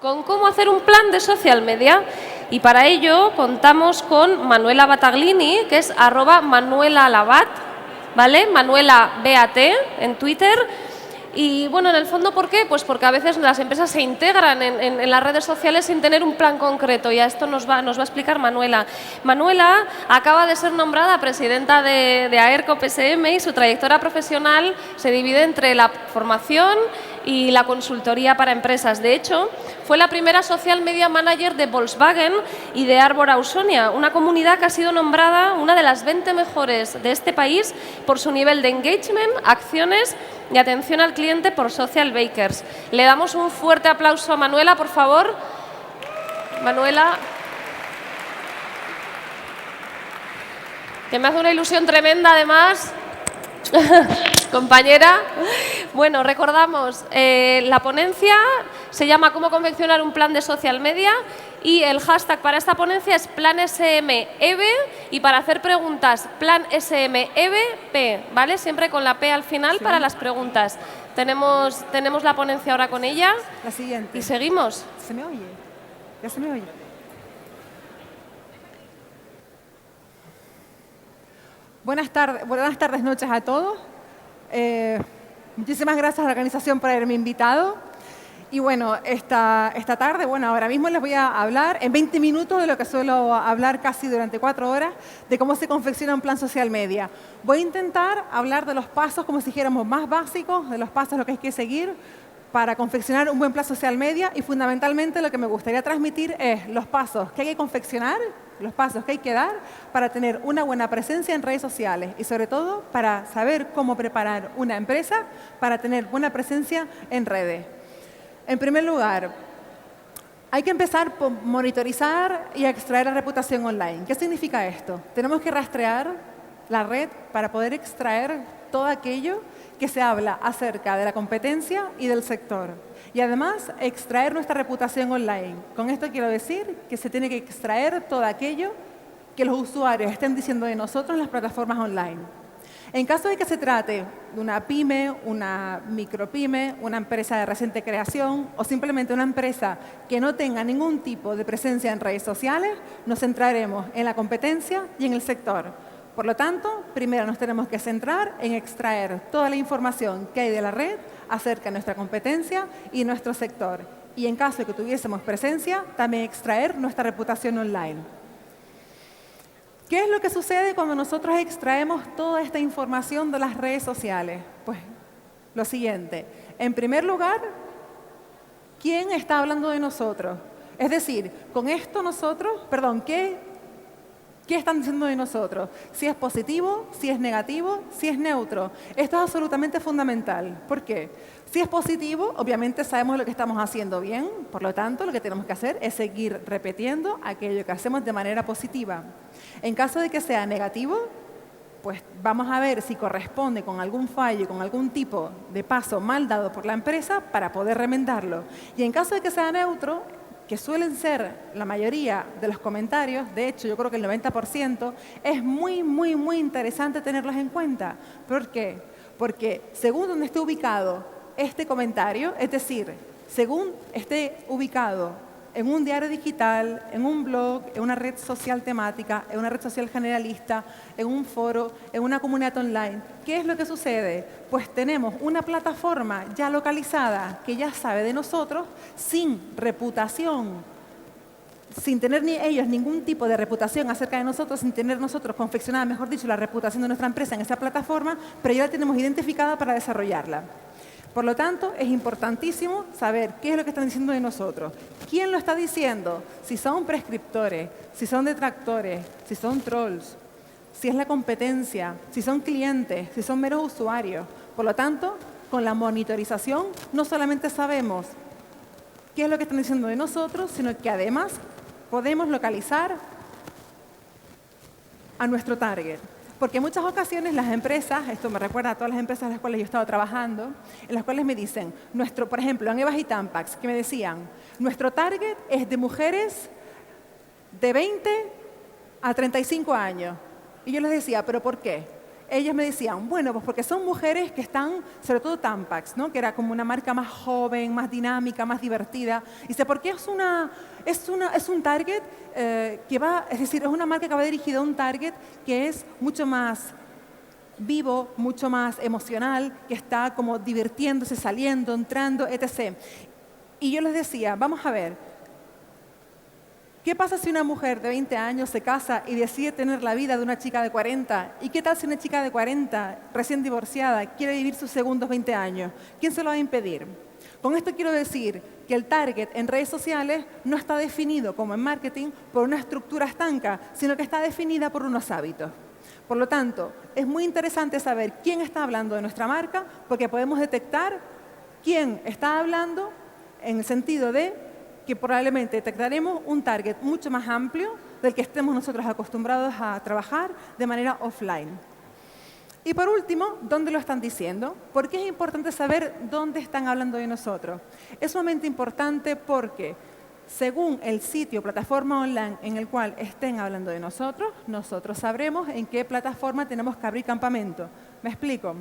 con cómo hacer un plan de social media. Y para ello contamos con Manuela Battaglini, que es @ManuelaLabat, ¿vale? Manuela BAT en Twitter. Y bueno, en el fondo, ¿por qué? Pues porque a veces las empresas se integran en las redes sociales sin tener un plan concreto, y a esto nos va a explicar Manuela. Manuela acaba de ser nombrada presidenta de AERCO PSM y su trayectoria profesional se divide entre la formación y la consultoría para empresas. De hecho, fue la primera social media manager de Volkswagen y de Arbor Ausonia, una comunidad que ha sido nombrada una de las 20 mejores de este país por su nivel de engagement, acciones y atención al cliente por Social Bakers. Le damos un fuerte aplauso a Manuela, por favor. Manuela, que me hace una ilusión tremenda además. Compañera. Bueno, recordamos, la ponencia se llama ¿Cómo confeccionar un plan de social media? Y el hashtag para esta ponencia es PlanSMEB, y para hacer preguntas, PlanSMEBP, ¿vale? Siempre con la P al final, sí, para las preguntas. Tenemos la ponencia ahora con ella. La siguiente. Y seguimos. ¿Se me oye? ¿Ya se me oye? Buenas tardes, noches a todos. Muchísimas gracias a la organización por haberme invitado. Y bueno, esta tarde, ahora mismo les voy a hablar en 20 minutos de lo que suelo hablar casi durante 4 horas, de cómo se confecciona un plan social media. Voy a intentar hablar de los pasos, como si dijéramos, más básicos, de los pasos, lo que hay que seguir para confeccionar un buen plan social media, y fundamentalmente lo que me gustaría transmitir es los pasos que hay que confeccionar, los pasos que hay que dar para tener una buena presencia en redes sociales y sobre todo para saber cómo preparar una empresa para tener buena presencia en redes. En primer lugar, hay que empezar por monitorizar y extraer la reputación online. ¿Qué significa esto? Tenemos que rastrear la red para poder extraer todo aquello que se habla acerca de la competencia y del sector. Y además, extraer nuestra reputación online. Con esto quiero decir que se tiene que extraer todo aquello que los usuarios estén diciendo de nosotros en las plataformas online. En caso de que se trate de una pyme, una micropyme, una empresa de reciente creación o simplemente una empresa que no tenga ningún tipo de presencia en redes sociales, nos centraremos en la competencia y en el sector. Por lo tanto, primero nos tenemos que centrar en extraer toda la información que hay de la red acerca de nuestra competencia y nuestro sector. Y en caso de que tuviésemos presencia, también extraer nuestra reputación online. ¿Qué es lo que sucede cuando nosotros extraemos toda esta información de las redes sociales? Pues lo siguiente. En primer lugar, ¿quién está hablando de nosotros? Es decir, con esto ¿qué están diciendo de nosotros? Si es positivo, si es negativo, si es neutro. Esto es absolutamente fundamental. ¿Por qué? Si es positivo, obviamente sabemos lo que estamos haciendo bien. Por lo tanto, lo que tenemos que hacer es seguir repitiendo aquello que hacemos de manera positiva. En caso de que sea negativo, pues vamos a ver si corresponde con algún fallo, con algún tipo de paso mal dado por la empresa para poder remendarlo. Y en caso de que sea neutro, que suelen ser la mayoría de los comentarios, de hecho yo creo que el 90%, es muy, muy, muy interesante tenerlos en cuenta. ¿Por qué? Porque según donde esté ubicado este comentario, es decir, según esté ubicado en un diario digital, en un blog, en una red social temática, en una red social generalista, en un foro, en una comunidad online, ¿qué es lo que sucede? Pues tenemos una plataforma ya localizada que ya sabe de nosotros sin reputación, sin tener ni ellos ningún tipo de reputación acerca de nosotros, sin tener nosotros confeccionada, mejor dicho, la reputación de nuestra empresa en esa plataforma, pero ya la tenemos identificada para desarrollarla. Por lo tanto, es importantísimo saber qué es lo que están diciendo de nosotros. ¿Quién lo está diciendo? Si son prescriptores, si son detractores, si son trolls, si es la competencia, si son clientes, si son meros usuarios. Por lo tanto, con la monitorización no solamente sabemos qué es lo que están diciendo de nosotros, sino que además podemos localizar a nuestro target. Porque en muchas ocasiones las empresas, esto me recuerda a todas las empresas en las cuales yo he estado trabajando, en las cuales me dicen, por ejemplo, en Evas y Tampax, que me decían, nuestro target es de mujeres de 20 a 35 años. Y yo les decía, ¿pero por qué? ellas me decían, bueno, pues porque son mujeres que están, sobre todo Tampax, ¿no? Que era como una marca más joven, más dinámica, más divertida. Y dice, porque es un target que va, es decir, es una marca que va dirigida a un target que es mucho más vivo, mucho más emocional, que está como divirtiéndose, saliendo, entrando, etc. Y yo les decía, vamos a ver, ¿qué pasa si una mujer de 20 años se casa y decide tener la vida de una chica de 40? ¿Y qué tal si una chica de 40, recién divorciada, quiere vivir sus segundos 20 años? ¿Quién se lo va a impedir? Con esto quiero decir que el target en redes sociales no está definido, como en marketing, por una estructura estanca, sino que está definida por unos hábitos. Por lo tanto, es muy interesante saber quién está hablando de nuestra marca, porque podemos detectar quién está hablando en el sentido de que probablemente detectaremos un target mucho más amplio del que estemos nosotros acostumbrados a trabajar de manera offline. Y por último, ¿dónde lo están diciendo? ¿Por qué es importante saber dónde están hablando de nosotros? Es sumamente importante porque según el sitio o plataforma online en el cual estén hablando de nosotros, nosotros sabremos en qué plataforma tenemos que abrir campamento. ¿Me explico?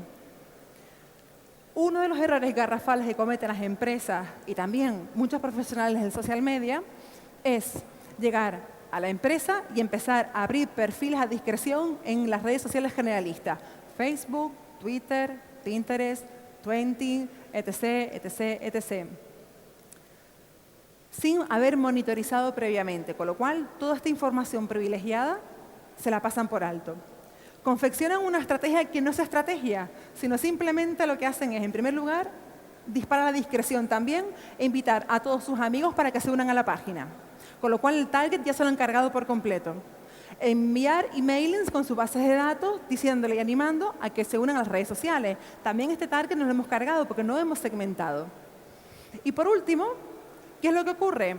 Uno de los errores garrafales que cometen las empresas y también muchos profesionales del social media es llegar a la empresa y empezar a abrir perfiles a discreción en las redes sociales generalistas. Facebook, Twitter, Pinterest, Twenty, etc., etc., etc. Sin haber monitorizado previamente, con lo cual toda esta información privilegiada se la pasan por alto. Confeccionan una estrategia que no es estrategia, sino simplemente lo que hacen es, en primer lugar, disparar a discreción también e invitar a todos sus amigos para que se unan a la página. Con lo cual el target ya se lo han cargado por completo. Enviar emailings con sus bases de datos diciéndole y animando a que se unan a las redes sociales. También este target nos lo hemos cargado porque no hemos segmentado. Y por último, ¿qué es lo que ocurre?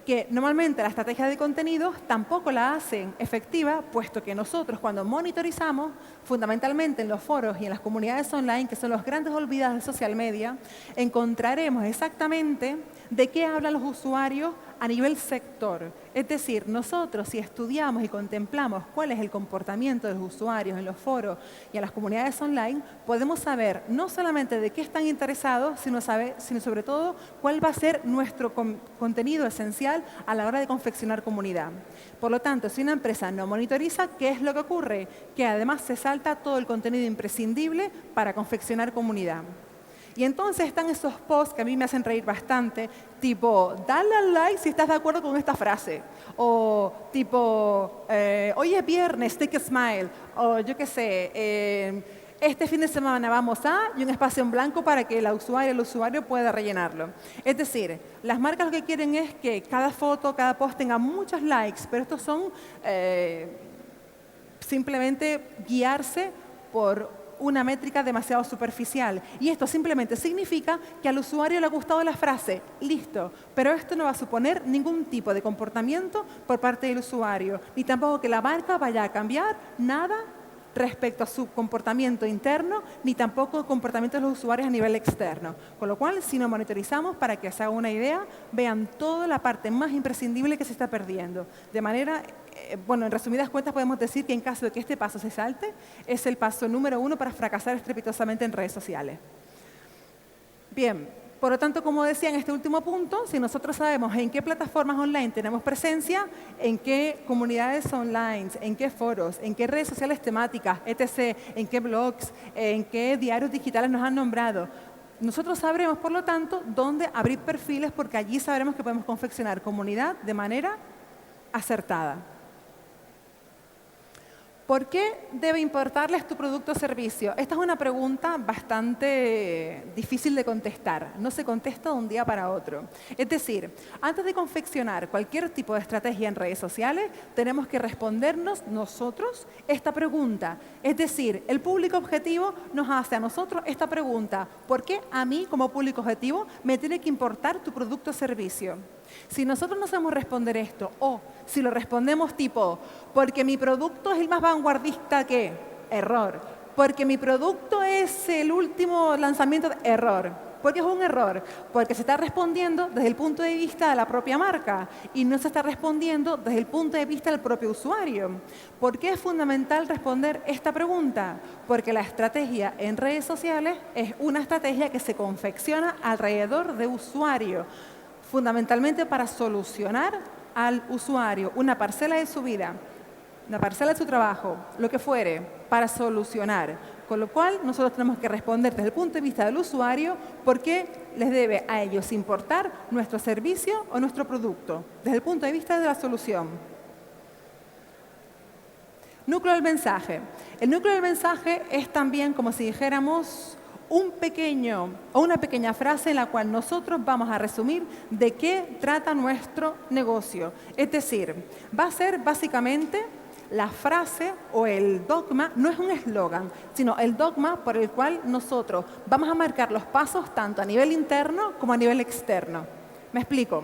Que normalmente la estrategia de contenidos tampoco la hacen efectiva, puesto que nosotros cuando monitorizamos, fundamentalmente en los foros y en las comunidades online, que son los grandes olvidados de social media, encontraremos exactamente de qué hablan los usuarios a nivel sector. Es decir, nosotros si estudiamos y contemplamos cuál es el comportamiento de los usuarios en los foros y en las comunidades online, podemos saber no solamente de qué están interesados, sino sobre todo cuál va a ser nuestro contenido esencial a la hora de confeccionar comunidad. Por lo tanto, si una empresa no monitoriza, ¿qué es lo que ocurre? Que además se salta todo el contenido imprescindible para confeccionar comunidad. Y entonces están esos posts que a mí me hacen reír bastante, tipo, dale al like si estás de acuerdo con esta frase. O tipo, hoy es viernes, take a smile. O yo qué sé, este fin de semana vamos a, y un espacio en blanco para que el usuario pueda rellenarlo. Es decir, las marcas lo que quieren es que cada foto, cada post tenga muchos likes, pero estos son simplemente guiarse por una métrica demasiado superficial. Y esto simplemente significa que al usuario le ha gustado la frase, listo, pero esto no va a suponer ningún tipo de comportamiento por parte del usuario, ni tampoco que la marca vaya a cambiar nada respecto a su comportamiento interno, ni tampoco el comportamiento de los usuarios a nivel externo. Con lo cual, si nos monitorizamos, para que se haga una idea, vean toda la parte más imprescindible que se está perdiendo. De manera, bueno, en resumidas cuentas podemos decir que en caso de que este paso se salte, es el paso número 1 para fracasar estrepitosamente en redes sociales. Bien. Por lo tanto, como decía en este último punto, si nosotros sabemos en qué plataformas online tenemos presencia, en qué comunidades online, en qué foros, en qué redes sociales temáticas, etc., en qué blogs, en qué diarios digitales nos han nombrado, nosotros sabremos, por lo tanto, dónde abrir perfiles, porque allí sabremos que podemos confeccionar comunidad de manera acertada. ¿Por qué debe importarles tu producto o servicio? Esta es una pregunta bastante difícil de contestar. No se contesta de un día para otro. Es decir, antes de confeccionar cualquier tipo de estrategia en redes sociales, tenemos que respondernos nosotros esta pregunta. Es decir, el público objetivo nos hace a nosotros esta pregunta. ¿Por qué a mí, como público objetivo, me tiene que importar tu producto o servicio? Si nosotros no sabemos responder esto, o si lo respondemos tipo, porque mi producto es el más vanguardista que, error. Porque mi producto es el último lanzamiento, error. ¿Por qué es un error? Porque se está respondiendo desde el punto de vista de la propia marca y no se está respondiendo desde el punto de vista del propio usuario. ¿Por qué es fundamental responder esta pregunta? Porque la estrategia en redes sociales es una estrategia que se confecciona alrededor de usuario, fundamentalmente para solucionar al usuario una parcela de su vida, una parcela de su trabajo, lo que fuere, para solucionar. Con lo cual, nosotros tenemos que responder desde el punto de vista del usuario por qué les debe a ellos importar nuestro servicio o nuestro producto, desde el punto de vista de la solución. Núcleo del mensaje. El núcleo del mensaje es también como si dijéramos un pequeño o una pequeña frase en la cual nosotros vamos a resumir de qué trata nuestro negocio. Es decir, va a ser básicamente la frase o el dogma, no es un eslogan, sino el dogma por el cual nosotros vamos a marcar los pasos tanto a nivel interno como a nivel externo. Me explico.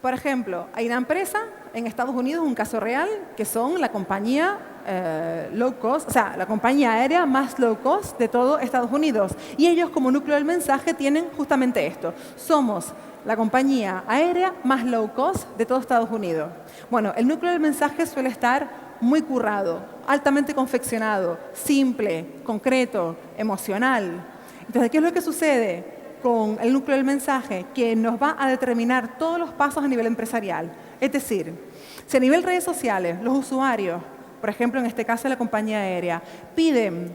Por ejemplo, hay una empresa en Estados Unidos, un caso real, que son la compañía low cost, o sea, la compañía aérea más low cost de todo Estados Unidos. Y ellos como núcleo del mensaje tienen justamente esto. Somos la compañía aérea más low cost de todo Estados Unidos. Bueno, el núcleo del mensaje suele estar muy currado, altamente confeccionado, simple, concreto, emocional. Entonces, ¿qué es lo que sucede con el núcleo del mensaje? Que nos va a determinar todos los pasos a nivel empresarial. Es decir, si a nivel redes sociales los usuarios, por ejemplo, en este caso la compañía aérea, piden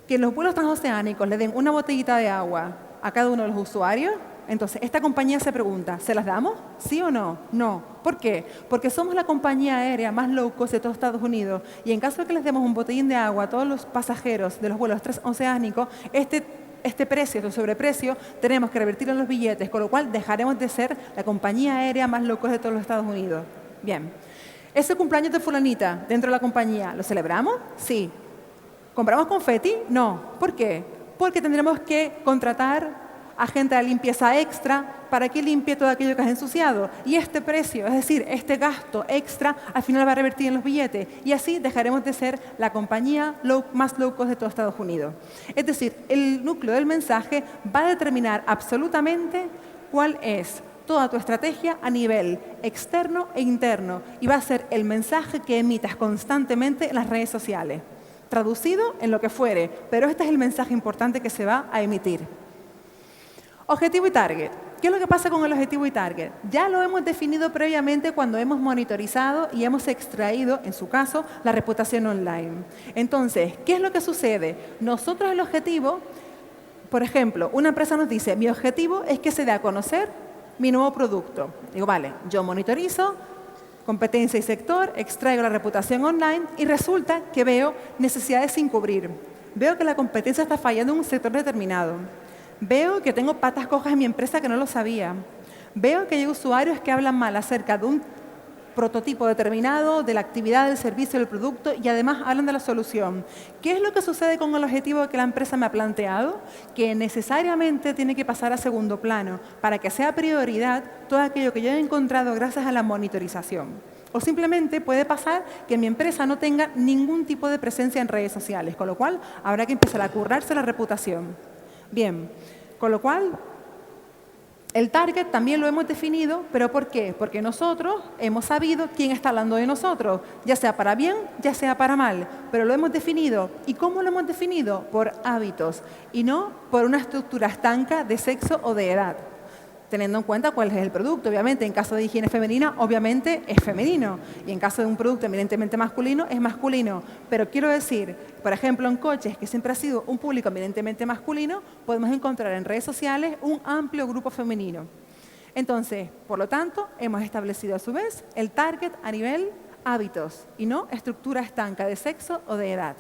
que en los vuelos transoceánicos le den una botellita de agua a cada uno de los usuarios, entonces esta compañía se pregunta, ¿se las damos? ¿Sí o no? No. ¿Por qué? Porque somos la compañía aérea más low cost de todo Estados Unidos y en caso de que les demos un botellín de agua a todos los pasajeros de los vuelos transoceánicos, este precio, este sobreprecio, tenemos que revertirlo en los billetes, con lo cual dejaremos de ser la compañía aérea más low cost de todos los Estados Unidos. Bien. Ese cumpleaños de fulanita dentro de la compañía, ¿lo celebramos? Sí. ¿Compramos confeti? No. ¿Por qué? Porque tendremos que contratar a gente de limpieza extra para que limpie todo aquello que has ensuciado. Y este precio, es decir, este gasto extra, al final va a revertir en los billetes. Y así dejaremos de ser la compañía más low cost de todo Estados Unidos. Es decir, el núcleo del mensaje va a determinar absolutamente cuál es toda tu estrategia a nivel externo e interno. Y va a ser el mensaje que emitas constantemente en las redes sociales. Traducido en lo que fuere, pero este es el mensaje importante que se va a emitir. Objetivo y target. ¿Qué es lo que pasa con el objetivo y target? Ya lo hemos definido previamente cuando hemos monitorizado y hemos extraído, en su caso, la reputación online. Entonces, ¿qué es lo que sucede? Nosotros el objetivo, por ejemplo, una empresa nos dice, mi objetivo es que se dé a conocer mi nuevo producto. Digo, vale, yo monitorizo competencia y sector, extraigo la reputación online y resulta que veo necesidades sin cubrir. Veo que la competencia está fallando en un sector determinado. Veo que tengo patas cojas en mi empresa que no lo sabía. Veo que hay usuarios que hablan mal acerca de un prototipo determinado, de la actividad, del servicio, del producto y además hablan de la solución. ¿Qué es lo que sucede con el objetivo que la empresa me ha planteado? Que necesariamente tiene que pasar a segundo plano para que sea prioridad todo aquello que yo he encontrado gracias a la monitorización. O simplemente puede pasar que mi empresa no tenga ningún tipo de presencia en redes sociales, con lo cual habrá que empezar a currarse la reputación. Bien, con lo cual, el target también lo hemos definido, ¿pero por qué? Porque nosotros hemos sabido quién está hablando de nosotros, ya sea para bien, ya sea para mal, pero lo hemos definido. ¿Y cómo lo hemos definido? Por hábitos y no por una estructura estanca de sexo o de edad. Teniendo en cuenta cuál es el producto. Obviamente, en caso de higiene femenina, obviamente es femenino. Y en caso de un producto eminentemente masculino, es masculino. Pero quiero decir, por ejemplo, en coches, que siempre ha sido un público eminentemente masculino, podemos encontrar en redes sociales un amplio grupo femenino. Entonces, por lo tanto, hemos establecido a su vez el target a nivel hábitos y no estructura estanca de sexo o de edad.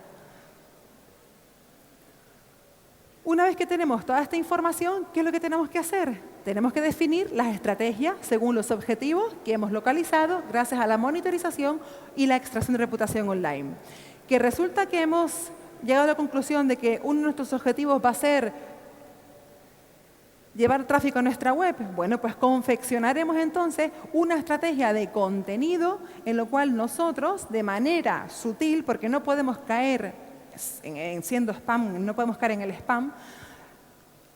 Una vez que tenemos toda esta información, ¿qué es lo que tenemos que hacer? Tenemos que definir las estrategias según los objetivos que hemos localizado gracias a la monitorización y la extracción de reputación online. Que resulta que hemos llegado a la conclusión de que uno de nuestros objetivos va a ser llevar tráfico a nuestra web. Bueno, pues confeccionaremos entonces una estrategia de contenido en lo cual nosotros, de manera sutil, porque no podemos caer siendo spam, no podemos caer en el spam,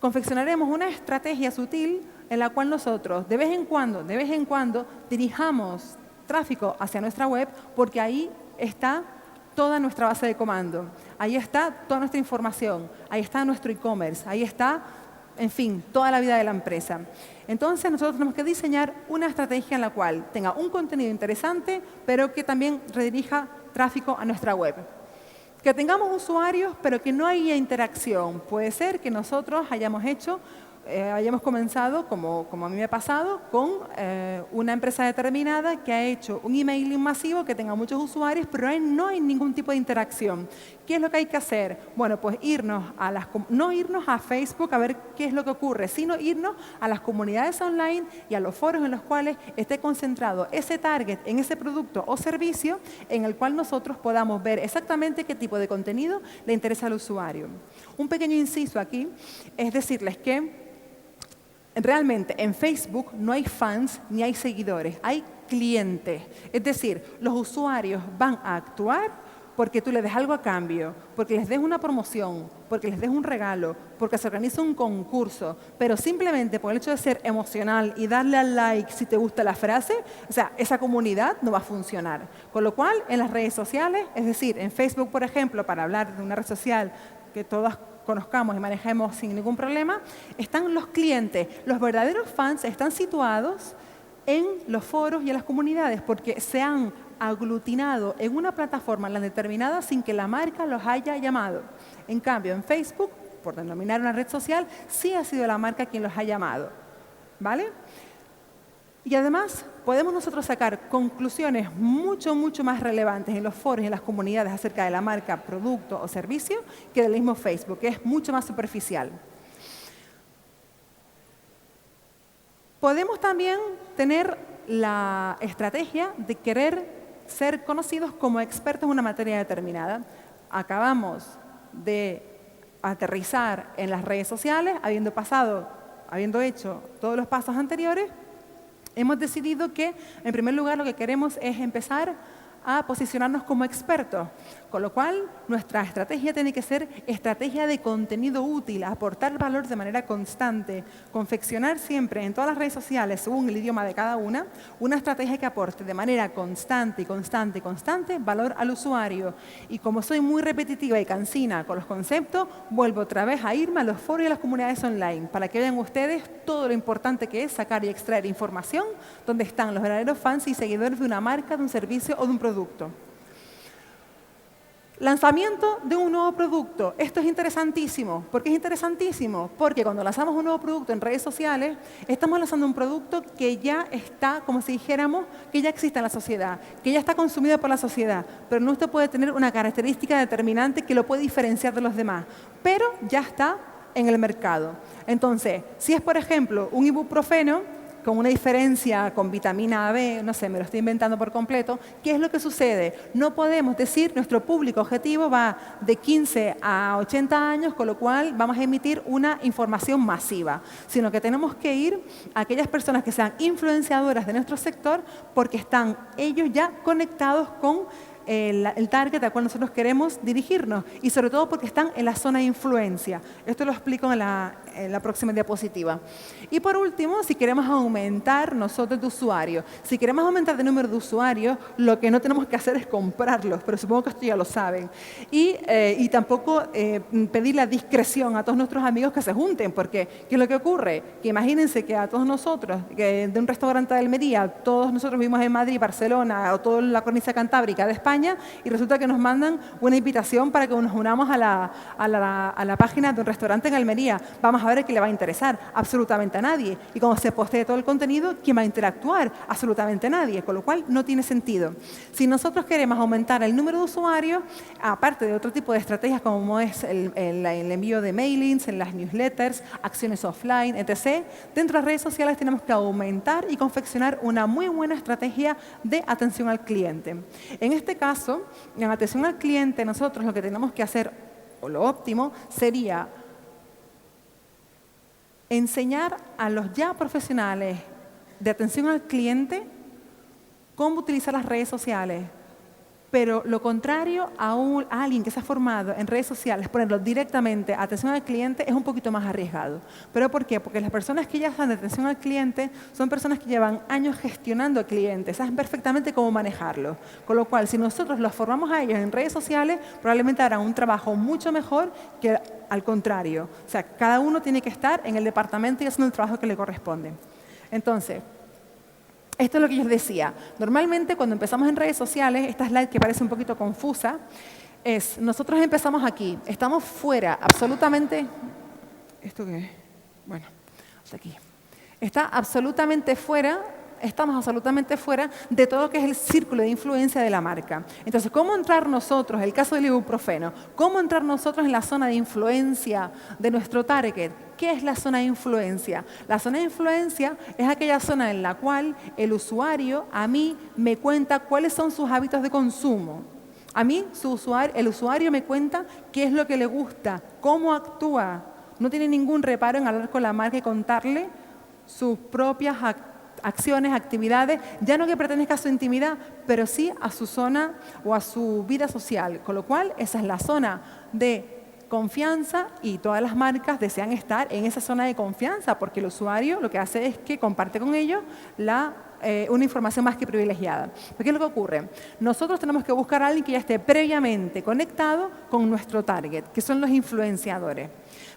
confeccionaremos una estrategia sutil en la cual nosotros de vez en cuando dirijamos tráfico hacia nuestra web, porque ahí está toda nuestra base de comando, ahí está toda nuestra información, ahí está nuestro e-commerce, ahí está, en fin, toda la vida de la empresa. Entonces nosotros tenemos que diseñar una estrategia en la cual tenga un contenido interesante, pero que también redirija tráfico a nuestra web. Que tengamos usuarios, pero que no haya interacción. Puede ser que nosotros hayamos comenzado, como a mí me ha pasado, con una empresa determinada que ha hecho un emailing masivo que tenga muchos usuarios, pero ahí no hay ningún tipo de interacción. ¿Qué es lo que hay que hacer? Bueno, pues no irnos a Facebook a ver qué es lo que ocurre, sino irnos a las comunidades online y a los foros en los cuales esté concentrado ese target en ese producto o servicio en el cual nosotros podamos ver exactamente qué tipo de contenido le interesa al usuario. Un pequeño inciso aquí es decirles que realmente en Facebook no hay fans ni hay seguidores, hay clientes. Es decir, los usuarios van a actuar porque tú les des algo a cambio, porque les des una promoción, porque les des un regalo, porque se organiza un concurso, pero simplemente por el hecho de ser emocional y darle al like si te gusta la frase, o sea, esa comunidad no va a funcionar. Con lo cual, en las redes sociales, es decir, en Facebook, por ejemplo, para hablar de una red social que todas conozcamos y manejemos sin ningún problema, están los clientes. Los verdaderos fans están situados en los foros y en las comunidades porque se han aglutinado en una plataforma en la determinada sin que la marca los haya llamado. En cambio, en Facebook, por denominar una red social, sí ha sido la marca quien los ha llamado. ¿Vale? Y además, podemos nosotros sacar conclusiones mucho más relevantes en los foros y en las comunidades acerca de la marca, producto o servicio que del mismo Facebook, que es mucho más superficial. Podemos también tener la estrategia de querer ser conocidos como expertos en una materia determinada. Acabamos de aterrizar en las redes sociales, habiendo hecho todos los pasos anteriores. Hemos decidido que, en primer lugar, lo que queremos es empezar a posicionarnos como expertos, con lo cual nuestra estrategia tiene que ser estrategia de contenido útil, aportar valor de manera constante, confeccionar siempre en todas las redes sociales, según el idioma de cada una estrategia que aporte de manera constante valor al usuario. Y como soy muy repetitiva y cansina con los conceptos, vuelvo otra vez a irme a los foros y a las comunidades online para que vean ustedes todo lo importante que es sacar y extraer información donde están los verdaderos fans y seguidores de una marca, de un servicio o de un producto. Lanzamiento de un nuevo producto. Esto es interesantísimo. ¿Por qué es interesantísimo? Porque cuando lanzamos un nuevo producto en redes sociales, estamos lanzando un producto que ya está, como si dijéramos, que ya existe en la sociedad, que ya está consumido por la sociedad, pero no puede tener una característica determinante que lo puede diferenciar de los demás, pero ya está en el mercado. Entonces, si es, por ejemplo, un ibuprofeno, con una diferencia con vitamina B, no sé, me lo estoy inventando por completo, ¿qué es lo que sucede? No podemos decir, nuestro público objetivo va de 15 a 80 años, con lo cual vamos a emitir una información masiva, sino que tenemos que ir a aquellas personas que sean influenciadoras de nuestro sector porque están ellos ya conectados con el target al cual nosotros queremos dirigirnos y sobre todo porque están en la zona de influencia. Esto lo explico en la próxima diapositiva. Y por último, si queremos aumentar nosotros de usuarios, si queremos aumentar el número de usuarios, lo que no tenemos que hacer es comprarlos, pero supongo que esto ya lo saben. Y tampoco pedir la discreción a todos nuestros amigos que se junten, porque ¿qué es lo que ocurre? Que imagínense que a todos nosotros, que de un restaurante de Almería, todos nosotros vivimos en Madrid, Barcelona o toda la cornisa cantábrica de España, y resulta que nos mandan una invitación para que nos unamos a la página de un restaurante en Almería. Vamos a ver qué le va a interesar. Absolutamente a nadie. Y cuando se postee todo el contenido, ¿quién va a interactuar? Absolutamente nadie. Con lo cual, no tiene sentido. Si nosotros queremos aumentar el número de usuarios, aparte de otro tipo de estrategias como es el envío de mailings, en las newsletters, acciones offline, etc., dentro de las redes sociales tenemos que aumentar y confeccionar una muy buena estrategia de atención al cliente. En este caso, en atención al cliente, nosotros lo que tenemos que hacer, o lo óptimo, sería enseñar a los ya profesionales de atención al cliente cómo utilizar las redes sociales, Pero lo contrario a alguien que se ha formado en redes sociales, ponerlo directamente a atención al cliente es un poquito más arriesgado. ¿Pero por qué? Porque las personas que ya están de atención al cliente son personas que llevan años gestionando clientes, saben perfectamente cómo manejarlo. Con lo cual, si nosotros los formamos a ellos en redes sociales, probablemente harán un trabajo mucho mejor que al contrario. O sea, cada uno tiene que estar en el departamento y haciendo el trabajo que le corresponde. Entonces, esto es lo que yo les decía. Normalmente, cuando empezamos en redes sociales, esta slide que parece un poquito confusa, es, nosotros empezamos aquí, estamos fuera, absolutamente, ¿esto qué es? Bueno, hasta aquí. Está absolutamente fuera, estamos absolutamente fuera de todo lo que es el círculo de influencia de la marca. Entonces, ¿cómo entrar nosotros, el caso del ibuprofeno, cómo entrar nosotros en la zona de influencia de nuestro target? ¿Qué es la zona de influencia? La zona de influencia es aquella zona en la cual el usuario a mí me cuenta cuáles son sus hábitos de consumo. A mí, el usuario me cuenta qué es lo que le gusta, cómo actúa. No tiene ningún reparo en hablar con la marca y contarle sus propias acciones, actividades, ya no que pertenezca a su intimidad, pero sí a su zona o a su vida social. Con lo cual, esa es la zona de confianza y todas las marcas desean estar en esa zona de confianza porque el usuario lo que hace es que comparte con ellos una información más que privilegiada. ¿Pero qué es lo que ocurre? Nosotros tenemos que buscar a alguien que ya esté previamente conectado con nuestro target, que son los influenciadores.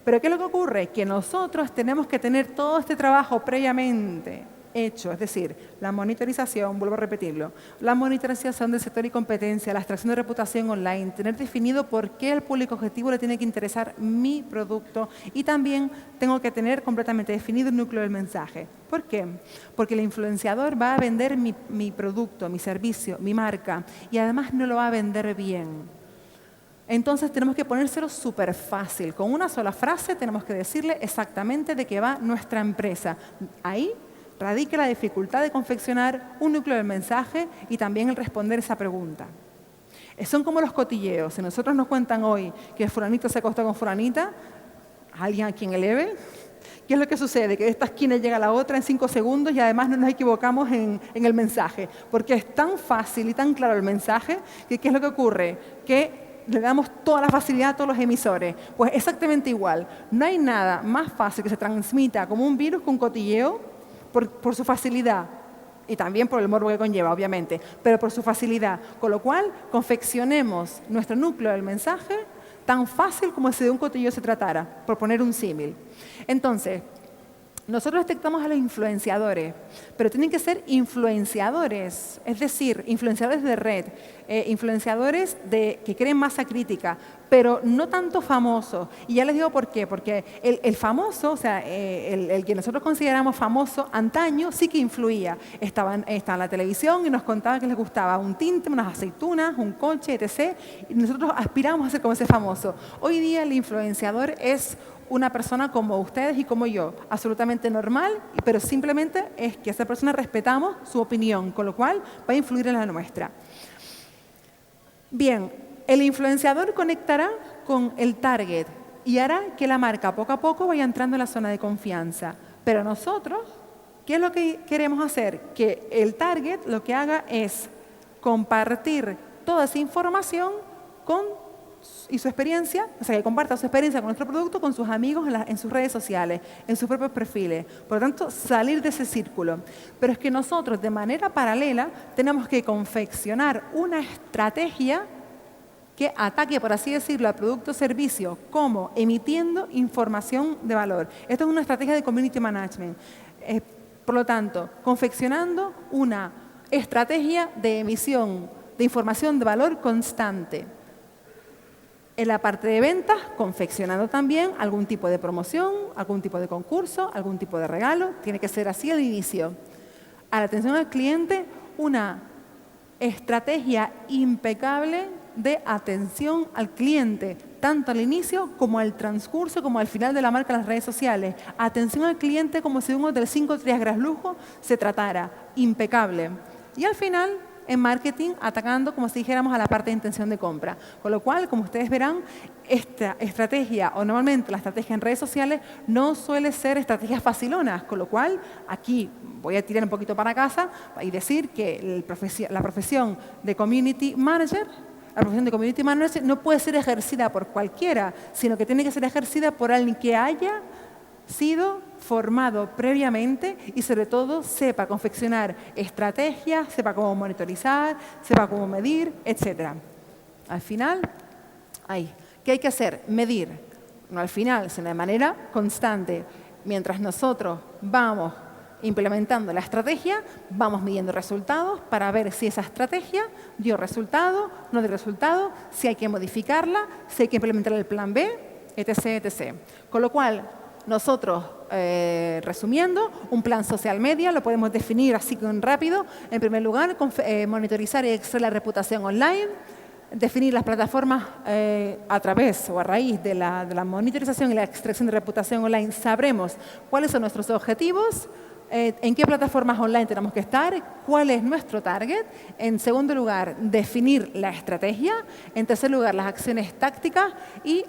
Pero ¿qué es lo que ocurre? Que nosotros tenemos que tener todo este trabajo previamente hecho, es decir, la monitorización, vuelvo a repetirlo, la monitorización del sector y competencia, la extracción de reputación online, tener definido por qué al público objetivo le tiene que interesar mi producto y también tengo que tener completamente definido el núcleo del mensaje. ¿Por qué? Porque el influenciador va a vender mi producto, mi servicio, mi marca y además no lo va a vender bien. Entonces tenemos que ponérselo súper fácil. Con una sola frase tenemos que decirle exactamente de qué va nuestra empresa. Ahí radica la dificultad de confeccionar un núcleo del mensaje y también el responder esa pregunta. Son como los cotilleos. Si nosotros nos cuentan hoy que fulanito se acostó con fulanita, alguien a quien eleve, ¿qué es lo que sucede? Que de esta esquina llega a la otra en 5 segundos y además no nos equivocamos en el mensaje. Porque es tan fácil y tan claro el mensaje que ¿qué es lo que ocurre? Que le damos toda la facilidad a todos los emisores. Pues exactamente igual. No hay nada más fácil que se transmita como un virus que un cotilleo por su facilidad y también por el morbo que conlleva, obviamente, pero por su facilidad. Con lo cual, confeccionemos nuestro núcleo del mensaje tan fácil como si de un cotilleo se tratara, por poner un símil. Entonces, nosotros detectamos a los influenciadores, pero tienen que ser influenciadores, es decir, influenciadores de red, influenciadores que creen masa crítica, pero no tanto famosos. Y ya les digo por qué, porque el famoso, o sea, el que nosotros consideramos famoso antaño sí que influía. Estaba en la televisión y nos contaba que les gustaba un tinte, unas aceitunas, un coche, etc. Y nosotros aspiramos a ser como ese famoso. Hoy día el influenciador es una persona como ustedes y como yo, absolutamente normal, pero simplemente es que a esa persona respetamos su opinión, con lo cual va a influir en la nuestra. Bien, el influenciador conectará con el target y hará que la marca poco a poco vaya entrando en la zona de confianza. Pero nosotros, ¿qué es lo que queremos hacer? Que el target lo que haga es compartir toda esa información y su experiencia, o sea, que comparta su experiencia con nuestro producto con sus amigos en sus redes sociales, en sus propios perfiles. Por lo tanto, salir de ese círculo. Pero es que nosotros, de manera paralela, tenemos que confeccionar una estrategia que ataque, por así decirlo, al producto o servicio, como emitiendo información de valor. Esto es una estrategia de community management. Por lo tanto, confeccionando una estrategia de emisión de información de valor constante. En la parte de ventas, confeccionando también algún tipo de promoción, algún tipo de concurso, algún tipo de regalo. Tiene que ser así al inicio. A la atención al cliente, una estrategia impecable de atención al cliente, tanto al inicio como al transcurso, como al final de la marca en las redes sociales. Atención al cliente como si un hotel 5 estrellas Gras Lujo se tratara. Impecable. Y al final, en marketing atacando, como si dijéramos, a la parte de intención de compra. Con lo cual, como ustedes verán, esta estrategia, o normalmente la estrategia en redes sociales, no suele ser estrategias facilonas. Con lo cual, aquí voy a tirar un poquito para casa y decir que la profesión de Community Manager, no puede ser ejercida por cualquiera, sino que tiene que ser ejercida por alguien que haya sido formado previamente y sobre todo sepa confeccionar estrategias, sepa cómo monitorizar, sepa cómo medir, etc. Al final, ¿qué hay que hacer? Medir, no al final, sino de manera constante. Mientras nosotros vamos implementando la estrategia, vamos midiendo resultados para ver si esa estrategia dio resultado, no dio resultado, si hay que modificarla, si hay que implementar el plan B, etc. etc. Con lo cual, nosotros, resumiendo, un plan social media lo podemos definir así rápido. En primer lugar, monitorizar y extraer la reputación online, definir las plataformas a través o a raíz de la monitorización y la extracción de reputación online. Sabremos cuáles son nuestros objetivos, en qué plataformas online tenemos que estar, cuál es nuestro target. En segundo lugar, definir la estrategia. En tercer lugar, las acciones tácticas y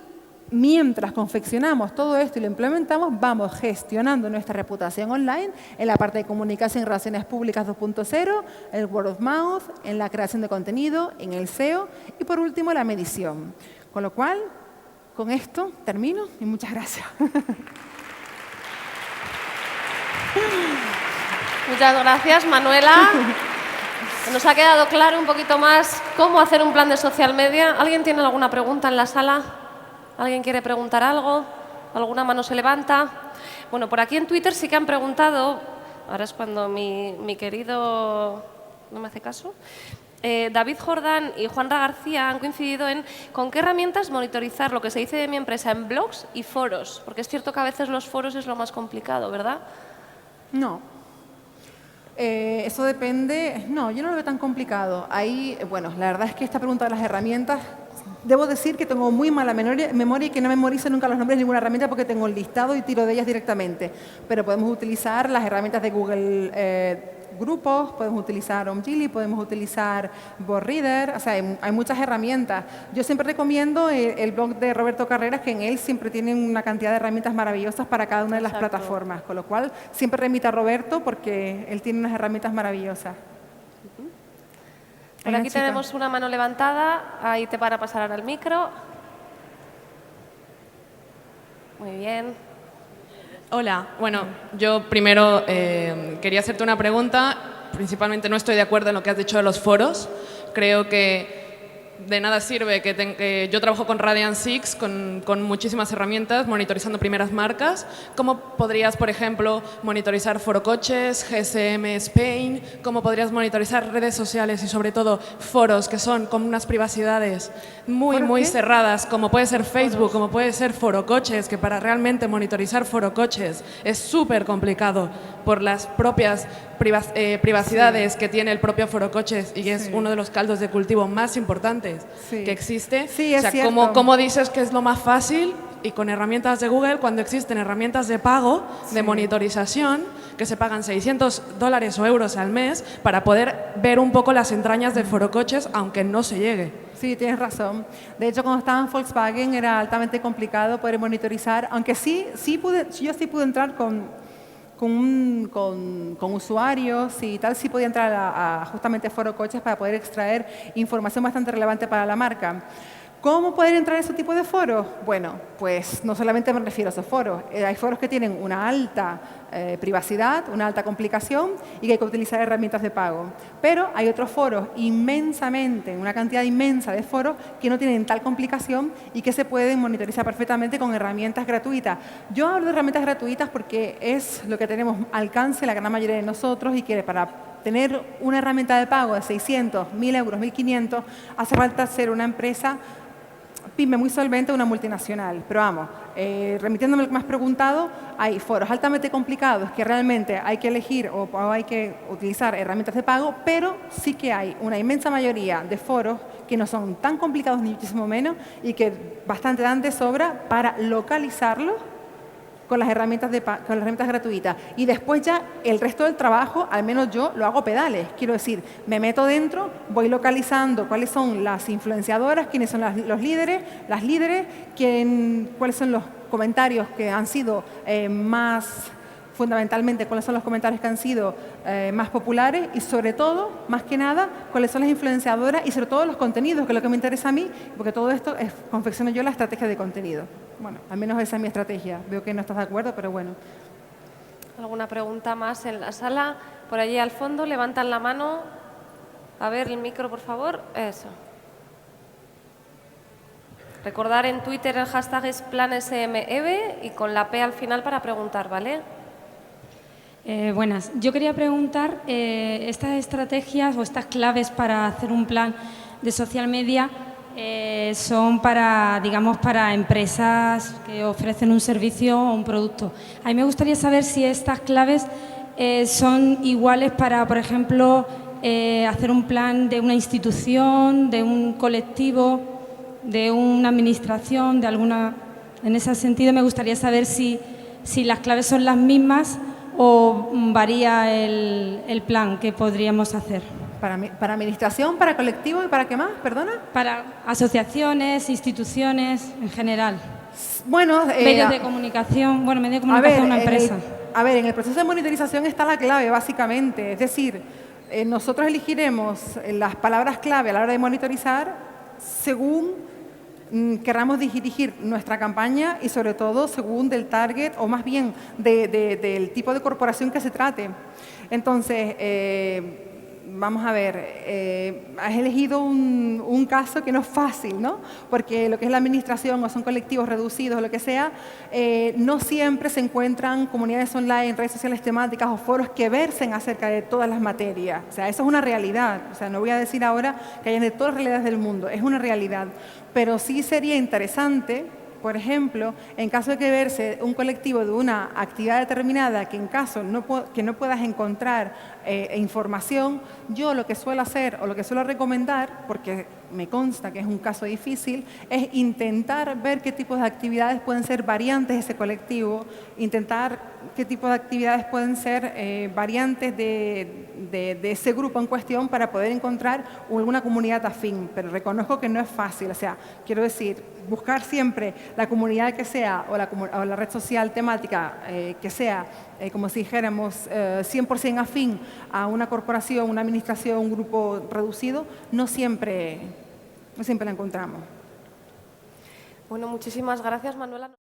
mientras confeccionamos todo esto y lo implementamos, vamos gestionando nuestra reputación online en la parte de comunicación y relaciones públicas 2.0, el word of mouth, en la creación de contenido, en el SEO y, por último, la medición. Con lo cual, con esto termino y muchas gracias. Muchas gracias, Manuela. Nos ha quedado claro un poquito más cómo hacer un plan de social media. ¿Alguien tiene alguna pregunta en la sala? ¿Alguien quiere preguntar algo? ¿Alguna mano se levanta? Bueno, por aquí en Twitter sí que han preguntado, ahora es cuando mi querido no me hace caso, David Jordán y Juanra García han coincidido en con qué herramientas monitorizar lo que se dice de mi empresa en blogs y foros, porque es cierto que a veces los foros es lo más complicado, ¿verdad? No. Eso depende. No, yo no lo veo tan complicado. Ahí, bueno, la verdad es que esta pregunta de las herramientas, debo decir que tengo muy mala memoria y que no memorizo nunca los nombres de ninguna herramienta porque tengo el listado y tiro de ellas directamente. Pero podemos utilizar las herramientas de Google Grupos, podemos utilizar Omjili, podemos utilizar BoardReader, o sea, hay muchas herramientas. Yo siempre recomiendo el blog de Roberto Carreras, que en él siempre tienen una cantidad de herramientas maravillosas para cada una de las plataformas, con lo cual siempre remito a Roberto porque él tiene unas herramientas maravillosas. Por aquí tenemos una mano levantada, ahí te van a pasar ahora el micro. Muy bien. Hola, bueno, yo primero quería hacerte una pregunta. Principalmente no estoy de acuerdo en lo que has dicho de los foros. Creo que de nada sirve que yo trabajo con Radiant Six, con muchísimas herramientas, monitorizando primeras marcas. ¿Cómo podrías, por ejemplo, monitorizar forocoches, GSM Spain? ¿Cómo podrías monitorizar redes sociales y, sobre todo, foros que son con unas privacidades muy cerradas, como puede ser Facebook, como puede ser forocoches, que para realmente monitorizar forocoches es súper complicado por las propias privacidades que tiene el propio forocoches y es uno de los caldos de cultivo más importantes que existe? Sí, es cierto. ¿Cómo dices que es lo más fácil? Y con herramientas de Google, cuando existen herramientas de pago, de monitorización, que se pagan $600 o euros al mes para poder ver un poco las entrañas de forocoches, aunque no se llegue. Sí, tienes razón. De hecho, cuando estaba en Volkswagen era altamente complicado poder monitorizar, aunque yo sí pude entrar con usuarios y tal, sí podía entrar a justamente forocoches para poder extraer información bastante relevante para la marca. ¿Cómo poder entrar a ese tipo de foros? Bueno, pues no solamente me refiero a esos foros. Hay foros que tienen una alta privacidad, una alta complicación y que hay que utilizar herramientas de pago. Pero hay otros foros una cantidad inmensa de foros que no tienen tal complicación y que se pueden monitorizar perfectamente con herramientas gratuitas. Yo hablo de herramientas gratuitas porque es lo que tenemos alcance la gran mayoría de nosotros y que para tener una herramienta de pago de 600, 1.000 euros, 1.500, hace falta ser una empresa pyme muy solvente, una multinacional. Pero vamos, remitiéndome a lo que me has preguntado, hay foros altamente complicados que realmente hay que elegir o hay que utilizar herramientas de pago, pero sí que hay una inmensa mayoría de foros que no son tan complicados ni muchísimo menos y que bastante dan de sobra para localizarlos con las herramientas gratuitas. Y después ya el resto del trabajo, al menos yo, lo hago pedales. Quiero decir, me meto dentro, voy localizando cuáles son las influenciadoras, quiénes son los líderes, las líderes, cuáles son los comentarios que han sido fundamentalmente, cuáles son los comentarios que han sido más populares y sobre todo, más que nada, cuáles son las influenciadoras y sobre todo los contenidos, que es lo que me interesa a mí, porque todo esto confecciono yo la estrategia de contenido. Bueno, al menos esa es mi estrategia. Veo que no estás de acuerdo, pero bueno. ¿Alguna pregunta más en la sala? Por allí al fondo, levantan la mano. A ver, el micro, por favor. Eso. Recordar en Twitter el hashtag es plansmev y con la P al final para preguntar, ¿vale? Buenas. Yo quería preguntar, estas estrategias o estas claves para hacer un plan de social media son para, digamos, para empresas que ofrecen un servicio o un producto. A mí me gustaría saber si estas claves son iguales para, por ejemplo, hacer un plan de una institución, de un colectivo, de una administración, de alguna... En ese sentido me gustaría saber si las claves son las mismas o varía el plan que podríamos hacer. ¿Para administración, para colectivo y para qué más? ¿Perdona? Para asociaciones, instituciones, en general. Bueno, medios de comunicación, medios de comunicación, una empresa. En el proceso de monitorización está la clave, básicamente. Es decir, nosotros elegiremos las palabras clave a la hora de monitorizar según queramos dirigir nuestra campaña y sobre todo según del target o más bien del tipo de corporación que se trate. Entonces, vamos a ver, has elegido un caso que no es fácil, ¿no? Porque lo que es la administración o son colectivos reducidos o lo que sea, no siempre se encuentran comunidades online, redes sociales temáticas o foros que versen acerca de todas las materias. O sea, eso es una realidad. O sea, no voy a decir ahora que hayan de todas las realidades del mundo, es una realidad. Pero sí sería interesante, por ejemplo, en caso de que verse un colectivo de una actividad determinada que en caso que no puedas encontrar información, yo lo que suelo hacer o lo que suelo recomendar, porque me consta que es un caso difícil, es intentar ver qué tipos de actividades pueden ser variantes de ese colectivo, intentar qué tipo de actividades pueden ser variantes de ese grupo en cuestión para poder encontrar alguna comunidad afín. Pero reconozco que no es fácil, o sea, quiero decir, buscar siempre la comunidad que sea o la red social temática que sea, como si dijéramos, 100% afín a una corporación, una administración, un grupo reducido, no siempre la encontramos. Bueno, muchísimas gracias, Manuela.